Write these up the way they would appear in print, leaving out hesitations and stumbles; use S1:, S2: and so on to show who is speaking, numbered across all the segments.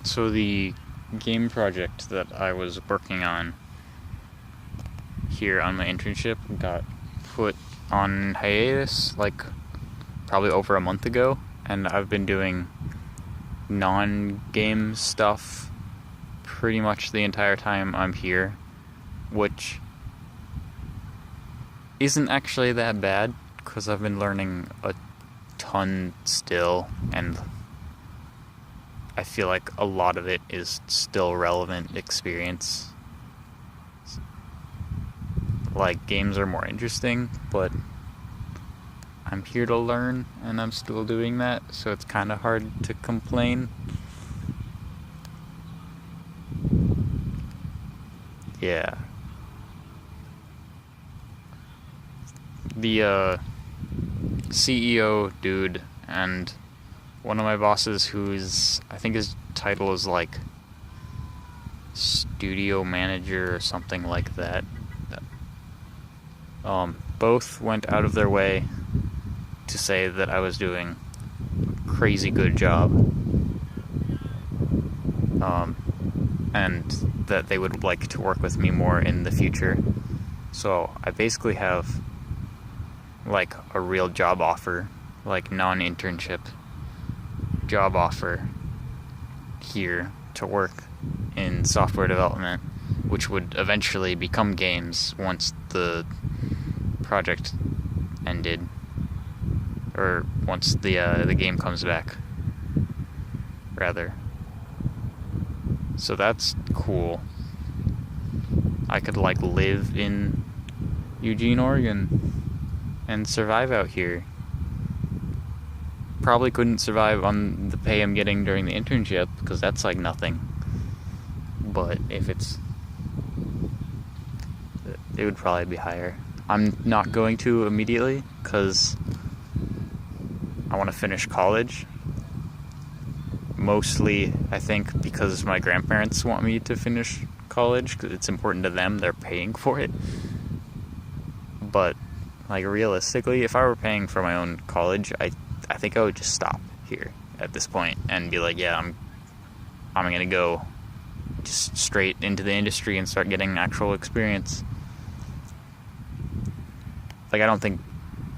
S1: So the game project that I was working on here on my internship got put on hiatus like probably over a month ago, and I've been doing non-game stuff pretty much the entire time I'm here, which isn't actually that bad because I've been learning a ton still, and I feel like a lot of it is still relevant experience. Like, games are more interesting, but I'm here to learn, and I'm still doing that, so it's kind of hard to complain. Yeah. The CEO dude and one of my bosses, who's, I think his title is like studio manager or something like that, both went out of their way to say that I was doing a crazy good job, and that they would like to work with me more in the future. So I basically have like a real job offer, like non-internship job offer here to work in software development, which would eventually become games once the project ended, or once the game comes back, rather. So that's cool. I could like live in Eugene, Oregon, and survive out here. Probably couldn't survive on the pay I'm getting during the internship, because that's like nothing. But if it would probably be higher. I'm not going to immediately, because I want to finish college. Mostly, I think, because my grandparents want me to finish college, because it's important to them. They're paying for it. But, like, realistically, if I were paying for my own college, I think I would just stop here at this point and be like, yeah, I'm gonna go just straight into the industry and start getting actual experience. Like, I don't think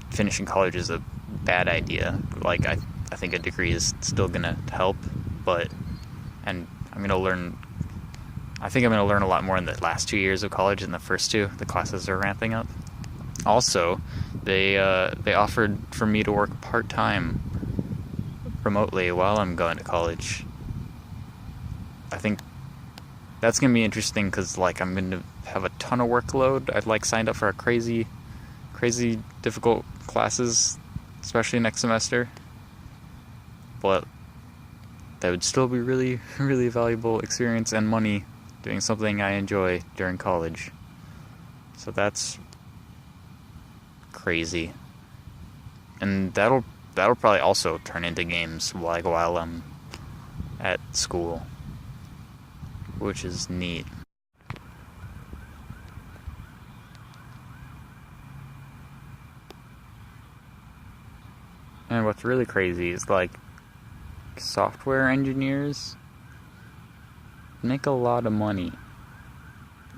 S1: finishing college is a bad idea. Like, I think a degree is still gonna help, and I'm gonna learn. I think I'm gonna learn a lot more in the last 2 years of college than the first two. The classes are ramping up. Also, they offered for me to work part-time remotely while I'm going to college. I think that's gonna be interesting because like I'm gonna have a ton of workload. I'd like signed up for a crazy difficult classes, especially next semester. But that would still be really, really valuable experience and money doing something I enjoy during college. So that's crazy. And that'll probably also turn into games like while I'm at school, which is neat. And what's really crazy is like software engineers make a lot of money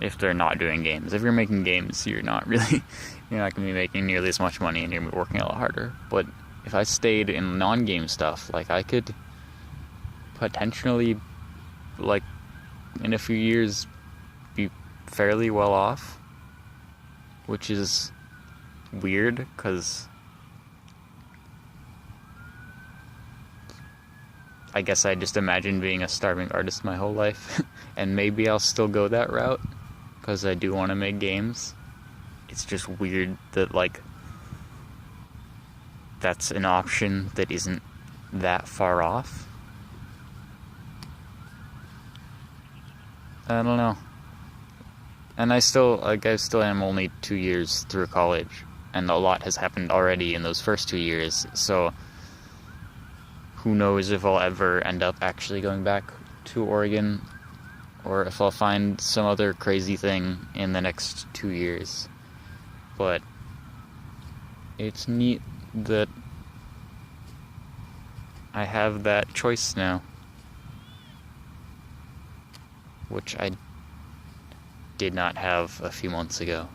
S1: if they're not doing games. If you're making games, you're not going to be making nearly as much money, and you're working a lot harder. But if I stayed in non-game stuff, like I could potentially, like in a few years, be fairly well off, which is weird because I guess I just imagined being a starving artist my whole life, and maybe I'll still go that route because I do want to make games. It's just weird that like that's an option that isn't that far off. I don't know. And I still am only 2 years through college, and a lot has happened already in those first 2 years, so who knows if I'll ever end up actually going back to Oregon, or if I'll find some other crazy thing in the next 2 years. But it's neat that I have that choice now. which I did not have a few months ago.